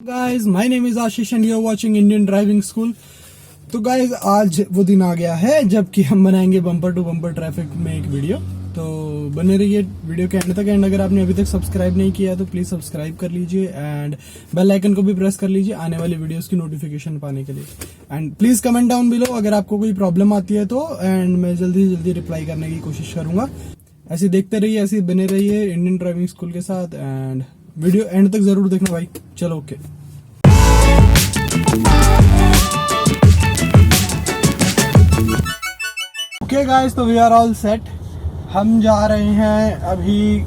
Guys my name is Ashish and you are watching Indian driving school. तो guys आज वो दिन आ गया है जबकि हम बनाएंगे बम्पर टू बम्पर ट्रैफिक में एक वीडियो। तो बने रहिए वीडियो के एंड तक। एंड अगर आपने अभी तक सब्सक्राइब नहीं किया है तो प्लीज सब्सक्राइब कर लीजिए एंड बेल आइकन को भी प्रेस कर लीजिए आने वाली वीडियोस की नोटिफिकेशन पाने के लिए। And please comment down below अगर आपको कोई प्रॉब्लम आती है तो, एंड मैं जल्दी से जल्दी रिप्लाई करने की कोशिश करूंगा। ऐसे देखते रहिए, ऐसे बने रहिए इंडियन ड्राइविंग स्कूल के साथ एंड वीडियो एंड तक जरूर देखना भाई। चलो ओके। ओके गाइस, तो वी आर ऑल सेट। हम जा रहे हैं अभी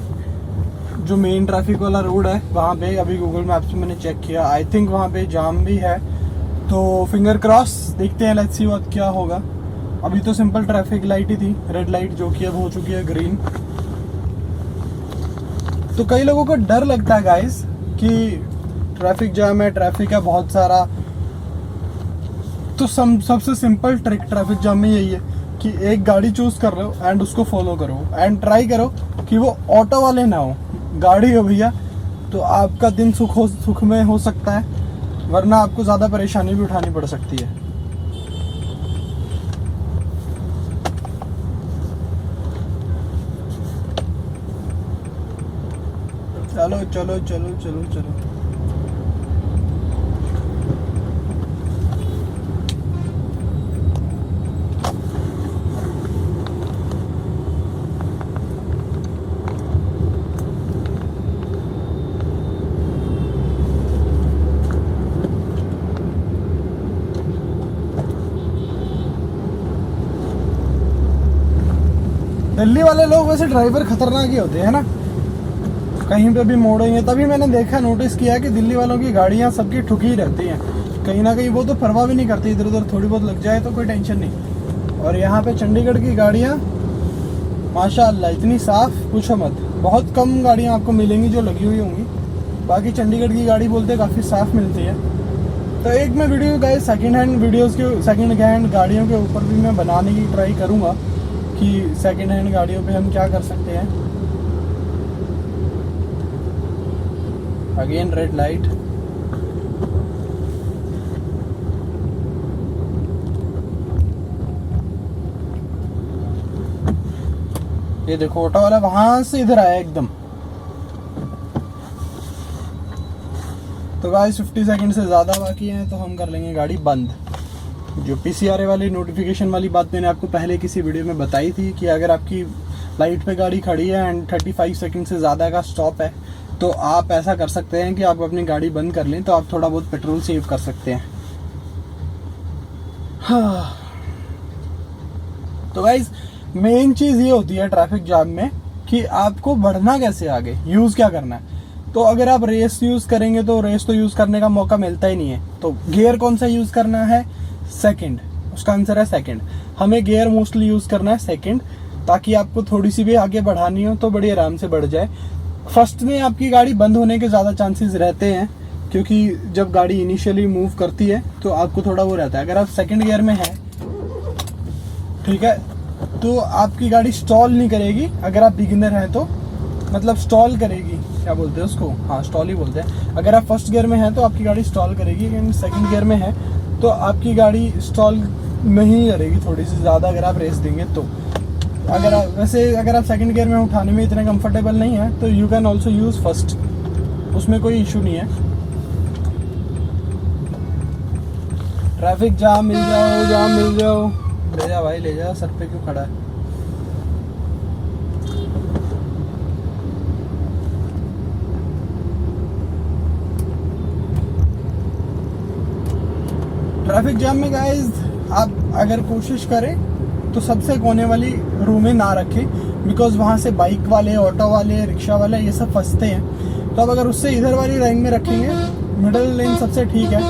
जो मेन ट्रैफिक वाला रोड है वहाँ पे। अभी गूगल मैप्स में मैंने चेक किया, आई थिंक वहाँ पे जाम भी है, तो फिंगर क्रॉस। देखते हैं, लेट्स सी व्हाट क्या होगा। अभी तो सिंपल ट्रैफिक लाइट ही थी, रेड लाइट, जो कि अब हो चुकी है ग्रीन। तो कई लोगों को डर लगता है गाइस कि ट्रैफिक जाम है, ट्रैफिक है बहुत सारा। तो सबसे सिंपल ट्रिक ट्रैफिक जाम में यही है कि एक गाड़ी चूज कर लो एंड उसको फॉलो करो एंड ट्राई करो कि वो ऑटो वाले ना हो, गाड़ी हो भैया, तो आपका दिन सुख में हो सकता है, वरना आपको ज़्यादा परेशानी भी उठानी पड़ सकती है। चलो चलो चलो चलो चलो। दिल्ली वाले लोग वैसे ड्राइवर खतरनाक ही होते हैं ना, कहीं पे भी मोड़ेंगे। तभी मैंने देखा, नोटिस किया कि दिल्ली वालों की गाड़ियां सबकी ठुकी रहती हैं कहीं ना कहीं। वो तो परवाह भी नहीं करती, इधर उधर थोड़ी बहुत लग जाए तो कोई टेंशन नहीं। और यहाँ पे चंडीगढ़ की गाड़ियाँ माशाअल्लाह इतनी साफ, पूछो मत। बहुत कम गाड़ियाँ आपको मिलेंगी जो लगी हुई होंगी, बाकी चंडीगढ़ की गाड़ी बोलते काफ़ी साफ मिलती है। तो एक मैं video guys second hand videos के, सेकेंड हैंड गाड़ियों के ऊपर भी मैं बनाने की ट्राई करूँगा कि सेकेंड हैंड गाड़ियों पे हम क्या कर सकते हैं। Again red light. ये देखो ऑटो वाला वहां से इधर आया एकदम। तो गाइस 50 सेकंड से ज़्यादा बाकी हैं तो हम कर लेंगे गाड़ी बंद। जो पीसीआरए वाली नोटिफिकेशन वाली बात मैंने आपको पहले किसी वीडियो में बताई थी कि अगर आपकी लाइट पे गाड़ी खड़ी है एंड 35 सेकंड से ज़्यादा का स्टॉप है तो आप ऐसा कर सकते हैं कि आप अपनी गाड़ी बंद कर लें, तो आप थोड़ा बहुत पेट्रोल सेव कर सकते हैं। हाँ। तो गाइस मेन चीज़ ये होती है ट्रैफिक जाम में कि आपको बढ़ना कैसे आगे, यूज़ क्या करना है। तो अगर आप रेस यूज़ करेंगे तो रेस तो यूज़ करने का मौका मिलता ही नहीं है। तो गियर कौन सा यूज़ करना है? सेकंड। उसका आंसर है सेकंड। हमें गियर मोस्टली यूज़ करना है सेकंड, ताकि आपको थोड़ी सी भी आगे बढ़ानी हो तो बड़ी आराम से बढ़ जाए। फर्स्ट में आपकी गाड़ी बंद होने के ज़्यादा चांसेस रहते हैं, क्योंकि जब गाड़ी इनिशियली मूव करती है तो आपको थोड़ा वो रहता है। अगर आप सेकंड गियर में हैं, ठीक है, तो आपकी गाड़ी स्टॉल नहीं करेगी। अगर आप बिगिनर हैं तो मतलब स्टॉल करेगी, क्या बोलते हैं उसको, हाँ स्टॉल ही बोलते हैं। अगर आप फर्स्ट गियर में हैं तो आपकी गाड़ी स्टॉल करेगी, लेकिन सेकंड गियर में है तो आपकी गाड़ी स्टॉल नहीं करेगी थोड़ी सी ज़्यादा अगर आप रेस देंगे तो। अगर आप सेकंड गियर में उठाने में इतने कंफर्टेबल नहीं है तो you can also use first, उसमें कोई इशू नहीं है। ट्रैफिक जाम मिल जाओ, जाम मिल जाओ। ले जा भाई ले जा, सर पे क्यों खड़ा है। ट्रैफिक जाम में गाइस आप अगर कोशिश करें तो सबसे कोने वाली रो में ना रखें, बिकॉज वहाँ से बाइक वाले, ऑटो वाले, रिक्शा वाले ये सब फंसते हैं। तो अब अगर उससे इधर वाली लाइन में रखेंगे, मिडिल लाइन सबसे ठीक है।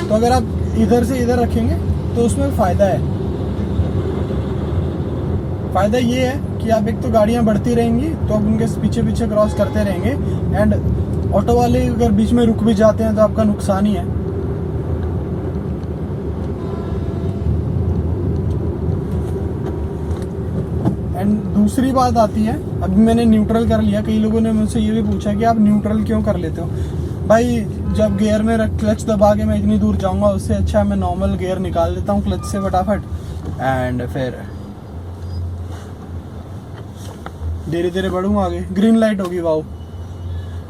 तो अगर आप इधर से इधर रखेंगे तो उसमें फ़ायदा है। फ़ायदा ये है कि आप एक तो गाड़ियाँ बढ़ती रहेंगी तो आप उनके पीछे पीछे क्रॉस करते रहेंगे, एंड ऑटो वाले अगर बीच में रुक भी जाते हैं तो आपका नुकसान ही है। एंड दूसरी बात आती है, अभी मैंने न्यूट्रल कर लिया, कई लोगों ने मुझसे ये भी पूछा कि आप न्यूट्रल क्यों कर लेते हो। भाई जब गियर में क्लच दबा के मैं इतनी दूर जाऊंगा, उससे अच्छा मैं नॉर्मल गियर निकाल देता हूँ क्लच से फटाफट, एंड फिर धीरे धीरे बढ़ूंगा आगे। ग्रीन लाइट होगी, वाओ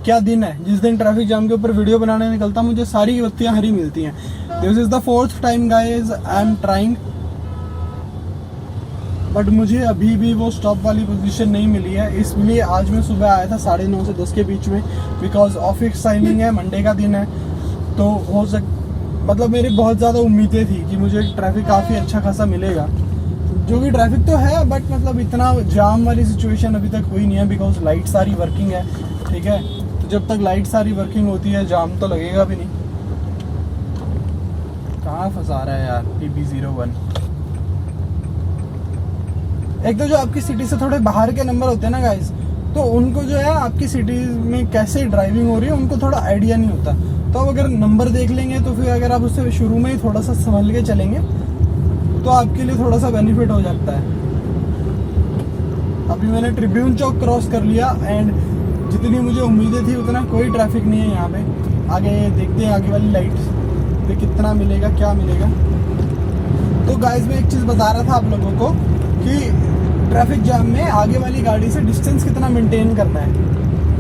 क्या दिन है। जिस दिन ट्रैफिक जाम के ऊपर वीडियो बनाने निकलता हूँ मुझे सारी बत्तियां हरी मिलती हैं। This is the 4th time guys I am trying, but मुझे अभी भी वो स्टॉप वाली पोजीशन नहीं मिली है। इसलिए आज मैं सुबह आया था 9:30 से 10 के बीच में, बिकॉज ऑफिस टाइमिंग है, मंडे का दिन है, तो हो मतलब मेरी बहुत ज़्यादा उम्मीदें थी कि मुझे ट्रैफिक काफ़ी अच्छा खासा मिलेगा, जो कि ट्रैफिक तो है, बट मतलब इतना जाम वाली सिचुएशन अभी तक हुई नहीं है, बिकॉज लाइट सारी वर्किंग है। ठीक है, तो जब तक लाइट सारी वर्किंग होती है जाम तो लगेगा भी नहीं। कहाँ फंसा रहा है यार PB01। एक तो जो आपकी सिटी से थोड़े बाहर के नंबर होते हैं ना गाइस, तो उनको जो है आपकी सिटी में कैसे ड्राइविंग हो रही है उनको थोड़ा आइडिया नहीं होता। तो अब अगर नंबर देख लेंगे तो फिर अगर आप उससे शुरू में ही थोड़ा सा संभल के चलेंगे तो आपके लिए थोड़ा सा बेनिफिट हो जाता है। अभी मैंने ट्रिब्यून चौक क्रॉस कर लिया एंड जितनी मुझे उम्मीदें थी उतना कोई ट्रैफिक नहीं है यहाँ पे। आगे देखते हैं आगे वाली लाइट पे कितना मिलेगा, क्या मिलेगा। तो गाइस मैं एक चीज़ बता रहा था आप लोगों को कि ट्रैफिक जाम में आगे वाली गाड़ी से डिस्टेंस कितना मेंटेन करना है,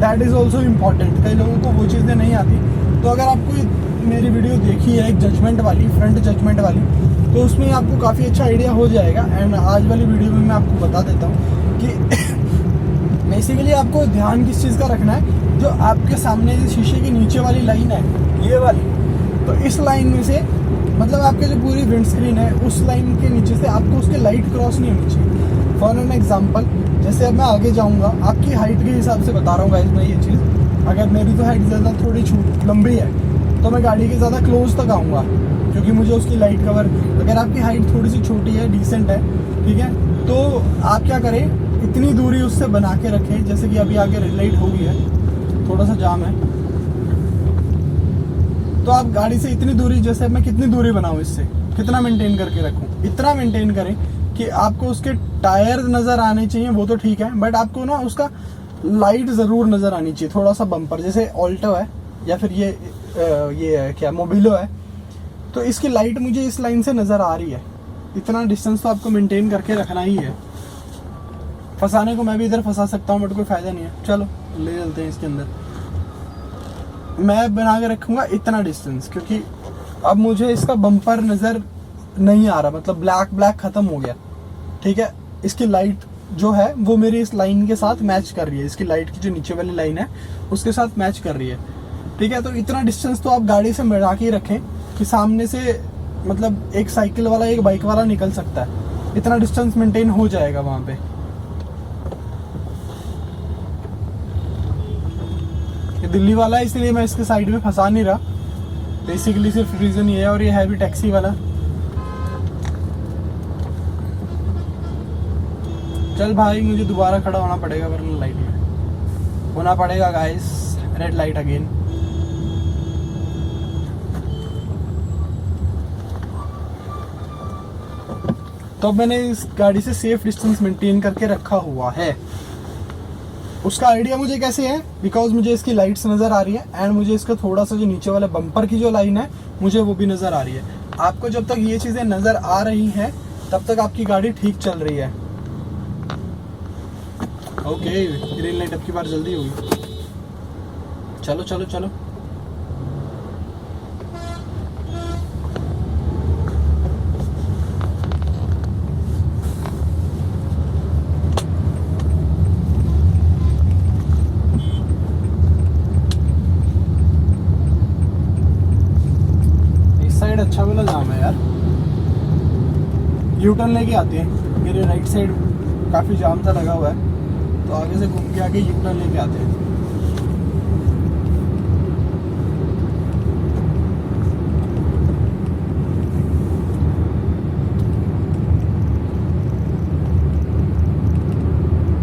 दैट इज़ ऑल्सो इम्पॉर्टेंट। कई लोगों को वो चीज़ें नहीं आती। तो अगर आपको मेरी वीडियो देखी है एक जजमेंट वाली, फ्रंट जजमेंट वाली, तो उसमें आपको काफ़ी अच्छा आइडिया हो जाएगा। एंड आज वाली वीडियो में मैं आपको बता देता हूँ कि बेसिकली आपको ध्यान किस चीज़ का रखना है। जो आपके सामने जो शीशे के नीचे वाली लाइन है, ये वाली, तो इस लाइन में से मतलब आपके जो पूरी विंड स्क्रीन है उस लाइन के नीचे से आपको उसके लाइट क्रॉस नहीं होनी चाहिए। फॉर एन एग्जाम्पल, जैसे अब मैं आगे जाऊँगा, आपकी हाइट के हिसाब से बता रहा हूँ गाइस मैं ये चीज़। अगर मेरी तो हाइट ज़्यादा थोड़ी लंबी है तो मैं गाड़ी के ज़्यादा क्लोज तक आऊँगा क्योंकि मुझे उसकी लाइट कवर। अगर आपकी हाइट थोड़ी सी छोटी है, डिसेंट है, ठीक है, तो आप क्या करें, इतनी दूरी उससे बना के रखें। जैसे कि अभी आगे रेड लाइट हो गई है, थोड़ा सा जाम है, तो आप गाड़ी से इतनी दूरी, जैसे मैं कितनी दूरी बनाऊं इससे, कितना मेंटेन करके रखूं, इतना मेंटेन करें कि आपको उसके टायर नज़र आने चाहिए, वो तो ठीक है, बट आपको ना उसका लाइट ज़रूर नज़र आनी चाहिए। थोड़ा सा बम्पर, जैसे ऑल्टो है या फिर ये क्या मोबिलो है, तो इसकी लाइट मुझे इस लाइन से नज़र आ रही है। इतना डिस्टेंस तो आपको मेंटेन करके रखना ही है। फंसाने को मैं भी इधर फंसा सकता हूँ, बट कोई फ़ायदा नहीं है। चलो ले चलते हैं इसके अंदर। मैं बना के रखूँगा इतना डिस्टेंस, क्योंकि अब मुझे इसका बम्पर नज़र नहीं आ रहा, मतलब ब्लैक ख़त्म हो गया। ठीक है, इसकी लाइट जो है वो मेरी इस लाइन के साथ मैच कर रही है। इसकी लाइट की जो नीचे वाली लाइन है उसके साथ मैच कर रही है। ठीक है, तो इतना डिस्टेंस तो आप गाड़ी से मिला के ही रखें कि सामने से मतलब एक साइकिल वाला एक बाइक वाला निकल सकता है। इतना डिस्टेंस मेंटेन हो जाएगा वहाँ पे। ये दिल्ली वाला है इसलिए मैं इसके साइड में फंसा नहीं रहा, बेसिकली सिर्फ रीज़न ये है। और ये है भी टैक्सी वाला। चल भाई, मुझे दोबारा खड़ा होना पड़ेगा वरना लाइट में होना पड़ेगा गाइस। Red light again. तो मैंने इस गाड़ी से सेफ डिस्टेंस मेंटेन करके रखा हुआ है। उसका आइडिया मुझे कैसे है, बिकॉज मुझे इसकी लाइट्स नज़र आ रही है एंड मुझे इसका थोड़ा सा जो नीचे वाले बम्पर की जो लाइन है मुझे वो भी नज़र आ रही है। आपको जब तक ये चीज़ें नज़र आ रही हैं तब तक आपकी गाड़ी ठीक चल रही है। ओके, ग्रीन लाइट अब की बार जल्दी होगी। चलो चलो चलो। इस साइड अच्छा वाला जाम है यार। यू टर्न लेके आते हैं। मेरे राइट साइड काफ़ी जाम सा लगा हुआ है, तो आगे से घूम के आके यू टर्न लेके आते हैं।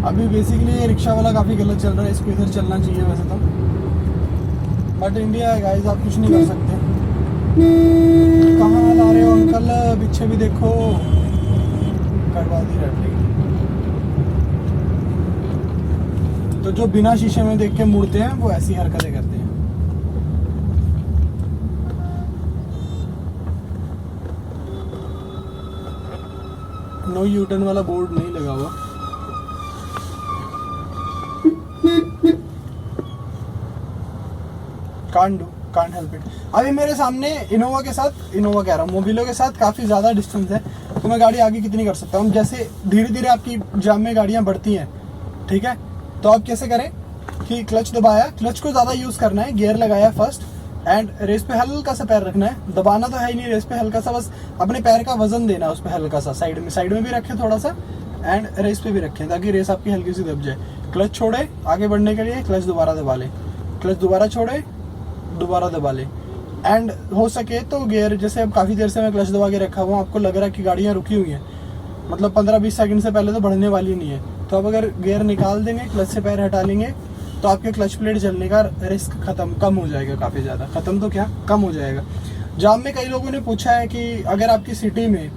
अभी बेसिकली ये रिक्शा वाला काफ़ी गलत चल रहा है, इसको इधर चलना चाहिए वैसे तो, बट इंडिया है गाइस, आप कुछ नहीं कर सकते। कहाँ ला रहे हो अंकल, पीछे भी देखो, कटवा दी रेड लाइट। तो जो बिना शीशे में देख के मुड़ते हैं वो ऐसी हरकतें करते हैं। नो यू टर्न वाला बोर्ड नहीं लगा हुआ। Can't help it. अभी मेरे सामने इनोवा के साथ, इनोवा कह रहा हूँ, मोबिलो के साथ काफ़ी ज़्यादा डिस्टेंस है, तो मैं गाड़ी आगे कितनी कर सकता हूँ। जैसे धीरे धीरे आपकी जाम में गाड़ियाँ बढ़ती हैं, ठीक है, तो आप कैसे करें कि क्लच दबाया, क्लच को ज़्यादा यूज़ करना है, गियर लगाया फर्स्ट, एंड रेस पे हल्का सा पैर रखना है, दबाना तो है ही नहीं रेस पे, हल्का सा बस अपने पैर का वजन देना है उस पर हल्का सा, साइड में भी रखें थोड़ा सा, एंड रेस पे भी रखें ताकि रेस आपकी हल्की सी दब जाए। क्लच छोड़े आगे बढ़ने के लिए, क्लच दोबारा दबा ले, क्लच दोबारा छोड़े, दोबारा दबा ले, एंड हो सके तो गियर, जैसे अब काफ़ी देर से मैं क्लच दबा के रखा हुआ, आपको लग रहा है कि गाड़ियाँ रुकी हुई हैं, मतलब 15-20 सेकंड से पहले तो बढ़ने वाली नहीं है, तो अब अगर गियर निकाल देंगे, क्लच से पैर हटा लेंगे, तो आपके क्लच प्लेट जलने का रिस्क कम हो जाएगा, काफ़ी ज़्यादा, ख़त्म तो क्या, कम हो जाएगा। जाम में कई लोगों ने पूछा है कि अगर आपकी सिटी में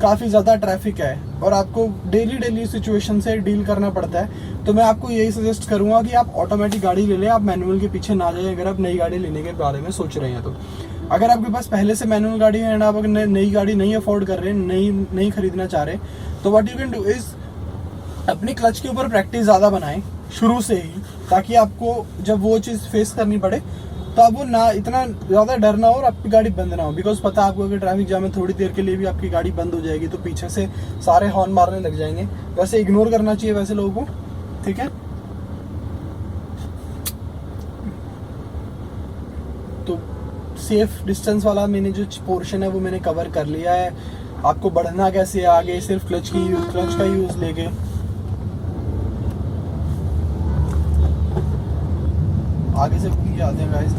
काफ़ी ज़्यादा ट्रैफिक है और आपको डेली सिचुएशन से डील करना पड़ता है, तो मैं आपको यही सजेस्ट करूँगा कि आप ऑटोमेटिक गाड़ी ले लें, आप मैनुअल के पीछे ना जाएं अगर आप नई गाड़ी लेने के बारे में सोच रहे हैं तो। अगर आपके पास पहले से मैनुअल गाड़ी है एंड आप अगर नई गाड़ी नहीं अफोर्ड कर रहे हैं, नहीं खरीदना चाह रहे, तो what you can do is अपनी क्लच के ऊपर प्रैक्टिस ज़्यादा बनाएं शुरू से ही, ताकि आपको जब वो चीज़ फेस करनी पड़े तो आप वो ना इतना ज़्यादा डर ना हो और आपकी गाड़ी बंद ना हो। बिकॉज पता है आपको अगर ट्रैफिक जाम में थोड़ी देर के लिए भी आपकी गाड़ी बंद हो जाएगी तो पीछे से सारे हॉर्न मारने लग जाएंगे। वैसे इग्नोर करना चाहिए वैसे लोगों को, ठीक है। तो सेफ डिस्टेंस वाला मैंने जो पोर्शन है वो मैंने कवर कर लिया है। आपको बढ़ना कैसे है आगे, सिर्फ क्लच का यूज़ लेके। आगे से घूम के आते हैं गाइस।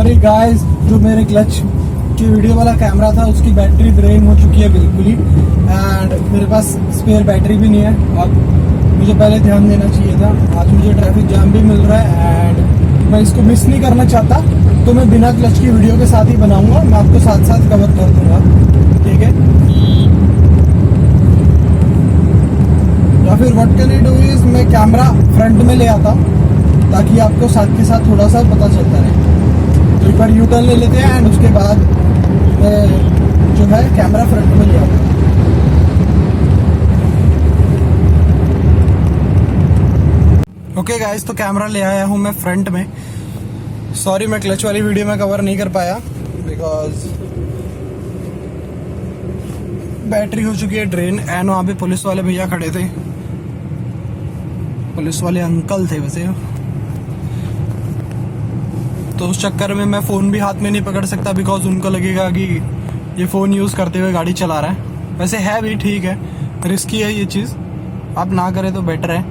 सॉरी गाइस, जो मेरे क्लच की वीडियो वाला कैमरा था उसकी बैटरी ड्रेन हो चुकी है बिल्कुल ही, एंड मेरे पास स्पेयर बैटरी भी नहीं है। अब मुझे पहले ध्यान देना चाहिए था। आज मुझे ट्रैफिक जाम भी मिल रहा है एंड मैं इसको मिस नहीं करना चाहता, तो मैं बिना क्लच की वीडियो के साथ ही बनाऊंगा। मैं आपको साथ साथ कवर कर दूंगा, ठीक है। या फिर what can I do is, मैं कैमरा फ्रंट में ले आता हूँ ताकि आपको साथ के साथ थोड़ा सा पता चलता रहे। तो एक बार यू टर्न ले लेते हैं एंड उसके बाद मैं जो है कैमरा फ्रंट में ले आता हूँ। ओके गाइस, तो कैमरा ले आया हूँ मैं फ्रंट में। सॉरी मैं क्लच वाली वीडियो में कवर नहीं कर पाया बिकॉज बैटरी हो चुकी है ड्रेन एंड वहाँ पे पुलिस वाले भैया खड़े थे, पुलिस वाले अंकल थे वैसे। तो उस चक्कर में मैं फ़ोन भी हाथ में नहीं पकड़ सकता बिकॉज उनको लगेगा कि ये फ़ोन यूज़ करते हुए गाड़ी चला रहा है। वैसे है भी, ठीक है, रिस्की है ये चीज़, आप ना करें तो बेटर है।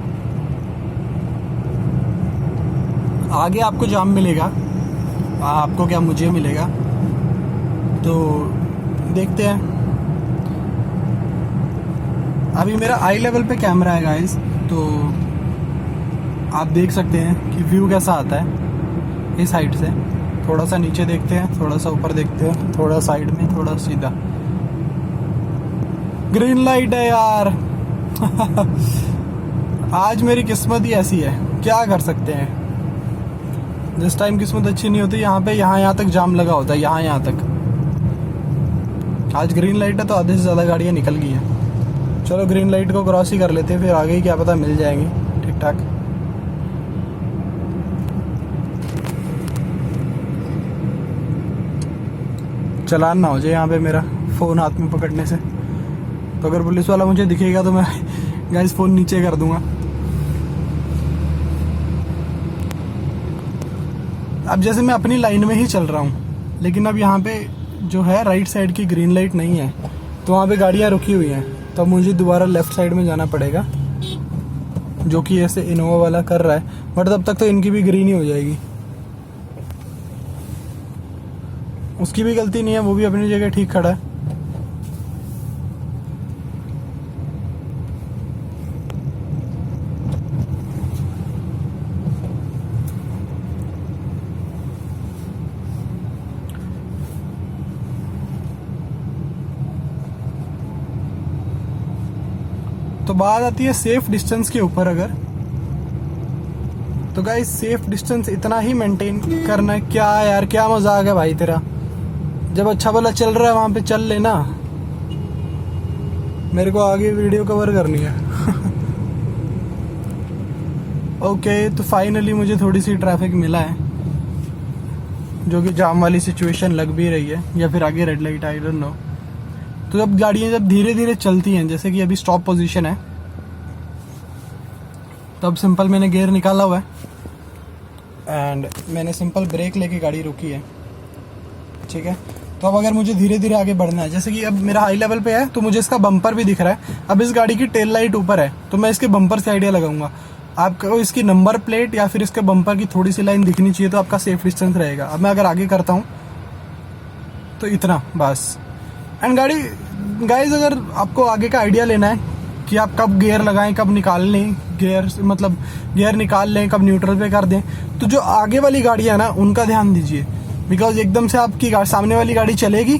आगे आपको जाम मिलेगा, आपको क्या मुझे मिलेगा, तो देखते हैं। अभी मेरा आई लेवल पे कैमरा है गाइस, तो आप देख सकते हैं कि व्यू कैसा आता है इस हाइट से। थोड़ा सा नीचे देखते हैं, थोड़ा सा ऊपर देखते हैं, थोड़ा साइड में, थोड़ा सीधा। ग्रीन लाइट है यार। आज मेरी किस्मत ही ऐसी है, क्या कर सकते हैं। जिस टाइम किस्मत अच्छी नहीं होती यहाँ पे यहाँ तक जाम लगा होता है, यहाँ तक। आज ग्रीन लाइट है तो आधे से ज़्यादा गाड़ियाँ निकल गई हैं। चलो ग्रीन लाइट को क्रॉस ही कर लेते हैं, फिर आगे ही क्या पता मिल जाएंगी ठीक ठाक। चलान ना हो जाए यहाँ पे मेरा फ़ोन हाथ में पकड़ने से। तो अगर पुलिस वाला मुझे दिखेगा तो मैं गाइस फ़ोन नीचे कर दूंगा। अब जैसे मैं अपनी लाइन में ही चल रहा हूँ, लेकिन अब यहाँ पे जो है राइट साइड की ग्रीन लाइट नहीं है, तो वहाँ पे गाड़ियाँ रुकी हुई हैं, तो अब मुझे दोबारा लेफ़्ट साइड में जाना पड़ेगा, जो कि ऐसे इनोवा वाला कर रहा है। बट तब तक तो इनकी भी ग्रीन ही हो जाएगी। उसकी भी गलती नहीं है, वो भी अपनी जगह ठीक खड़ा है। तो बात आती है सेफ डिस्टेंस के ऊपर। अगर तो गाइस सेफ डिस्टेंस इतना ही मेंटेन करना है। क्या यार, क्या मजाक है भाई तेरा। जब अच्छा भला चल रहा है वहां पे चल लेना, मेरे को आगे वीडियो कवर करनी है। ओके, तो फाइनली मुझे थोड़ी सी ट्रैफिक मिला है, जो कि जाम वाली सिचुएशन लग भी रही है, या फिर आगे red light, I don't know. तो जब गाड़ियाँ जब धीरे धीरे चलती हैं, जैसे कि अभी स्टॉप पोजीशन है, तब सिंपल मैंने गियर निकाला हुआ है एंड मैंने सिंपल ब्रेक लेके गाड़ी रोकी है, ठीक है। तो अब अगर मुझे धीरे धीरे आगे बढ़ना है, जैसे कि अब मेरा हाई लेवल पे है तो मुझे इसका बम्पर भी दिख रहा है। अब इस गाड़ी की टेल लाइट ऊपर है तो मैं इसके बम्पर से आइडिया लगाऊंगा। आपको इसकी नंबर प्लेट या फिर इसके बम्पर की थोड़ी सी लाइन दिखनी चाहिए, तो आपका सेफ डिस्टेंस रहेगा। अब मैं अगर आगे करता हूँ तो इतना बस। एंड गाड़ी गाइज, अगर आपको आगे का आइडिया लेना है कि आप कब गियर लगाएं, कब निकाल लें गियर, मतलब गियर निकाल लें, कब न्यूट्रल पे कर दें, तो जो आगे वाली गाड़ी है ना उनका ध्यान दीजिए। बिकॉज एकदम से आपकी सामने वाली गाड़ी चलेगी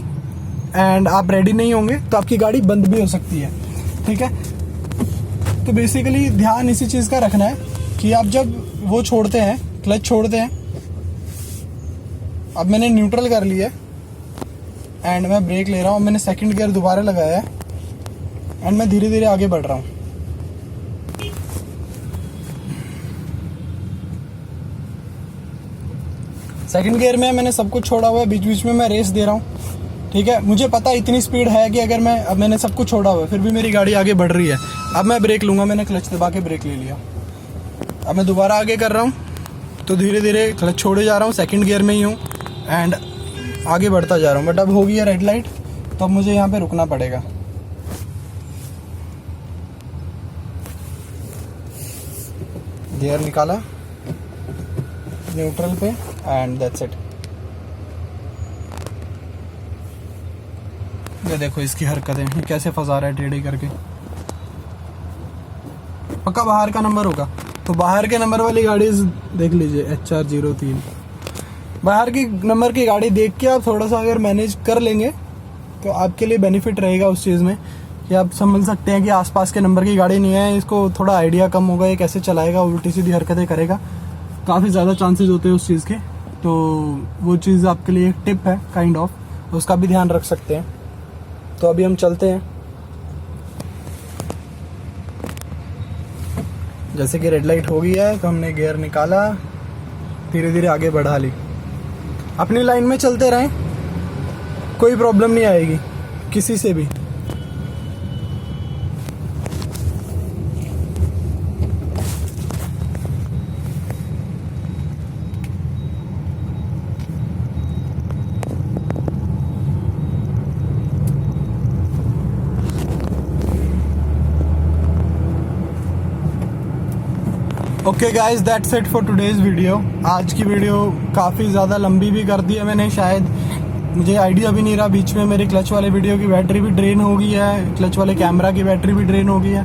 एंड आप रेडी नहीं होंगे तो आपकी गाड़ी बंद भी हो सकती है, ठीक है। तो बेसिकली ध्यान इसी चीज़ का रखना है कि आप जब वो छोड़ते हैं, क्लच छोड़ते हैं, अब मैंने न्यूट्रल कर लिया एंड मैं ब्रेक ले रहा हूँ, मैंने सेकंड गियर दोबारा लगाया है एंड मैं धीरे धीरे आगे बढ़ रहा हूँ। सेकंड गियर में मैंने सब कुछ छोड़ा हुआ है, बीच बीच में मैं रेस दे रहा हूँ, ठीक है। मुझे पता इतनी स्पीड है कि अगर अब मैंने सब कुछ छोड़ा हुआ है फिर भी मेरी गाड़ी आगे बढ़ रही है। अब मैं ब्रेक लूंगा, मैंने क्लच दबा के ब्रेक ले लिया। अब मैं दोबारा आगे कर रहा हूँ, तो धीरे धीरे क्लच छोड़े जा रहा हूँ, सेकंड गियर में ही हूँ एंड आगे बढ़ता जा रहा हूँ। बट अब हो गई है रेड लाइट, तो अब मुझे यहाँ पे रुकना पड़ेगा। गियर निकाला न्यूट्रल पे एंड दैट्स इट। ये देखो इसकी हरकतें, ये कैसे फंसा रहा है टेढ़ी करके। पक्का बाहर का नंबर होगा, तो बाहर के नंबर वाली गाड़ी देख लीजिए HR03। बाहर की नंबर की गाड़ी देख के आप थोड़ा सा अगर मैनेज कर लेंगे तो आपके लिए बेनिफिट रहेगा उस चीज़ में कि आप समझ सकते हैं कि आसपास के नंबर की गाड़ी नहीं है, इसको थोड़ा आइडिया कम होगा, ये कैसे चलाएगा, उल्टी सीधी हरकतें करेगा, काफ़ी ज़्यादा चांसेस होते हैं उस चीज़ के। तो वो चीज़ आपके लिए एक टिप है काइंड ऑफ, तो उसका भी ध्यान रख सकते हैं। तो अभी हम चलते हैं, जैसे कि रेड लाइट हो गई है तो हमने गियर निकाला, धीरे धीरे आगे बढ़ा ली। अपनी लाइन में चलते रहें, कोई प्रॉब्लम नहीं आएगी किसी से भी। Okay guys, that's it for today's video. आज की वीडियो काफ़ी ज़्यादा लंबी भी कर दी है मैंने, शायद मुझे आइडिया भी नहीं रहा। बीच में मेरे क्लच वाले वीडियो की बैटरी भी ड्रेन हो गई है, क्लच वाले कैमरा की बैटरी भी ड्रेन हो गई है,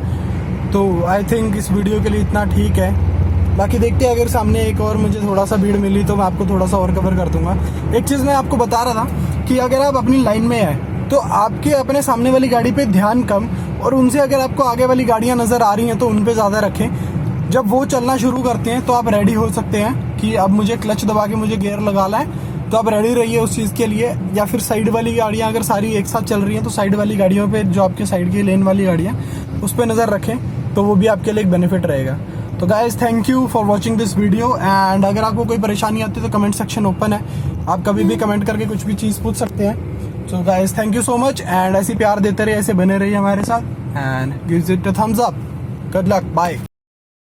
तो आई थिंक इस वीडियो के लिए इतना ठीक है। बाकी देखते हैं, अगर सामने एक और मुझे थोड़ा सा भीड़ मिली तो मैं आपको थोड़ा सा और कवर कर दूंगा। एक चीज़ मैं आपको बता रहा था कि अगर आप अपनी लाइन में हैं तो आपके अपने सामने वाली गाड़ी पे ध्यान कम, और उनसे अगर आपको आगे वाली गाड़ियाँ नज़र आ रही हैं तो उन पर ज़्यादा रखें। जब वो चलना शुरू करते हैं तो आप रेडी हो सकते हैं कि अब मुझे क्लच दबा के मुझे गियर लगाना है, तो आप रेडी रहिए उस चीज़ के लिए। या फिर साइड वाली गाड़ियाँ अगर सारी एक साथ चल रही हैं तो साइड वाली गाड़ियों पे, जो आपके साइड की लेन वाली गाड़ियाँ, उस पर नज़र रखें, तो वो भी आपके लिए एक बेनिफिट रहेगा। तो guys, thank you for watching this video. And अगर आपको कोई परेशानी आती है तो कमेंट सेक्शन ओपन है, आप कभी भी कमेंट करके कुछ भी चीज़ पूछ सकते हैं। So guys, thank you so much, and ऐसे प्यार देते रहिए, ऐसे बने रहिए हमारे साथ, and gives it a thumbs up. Good luck, bye.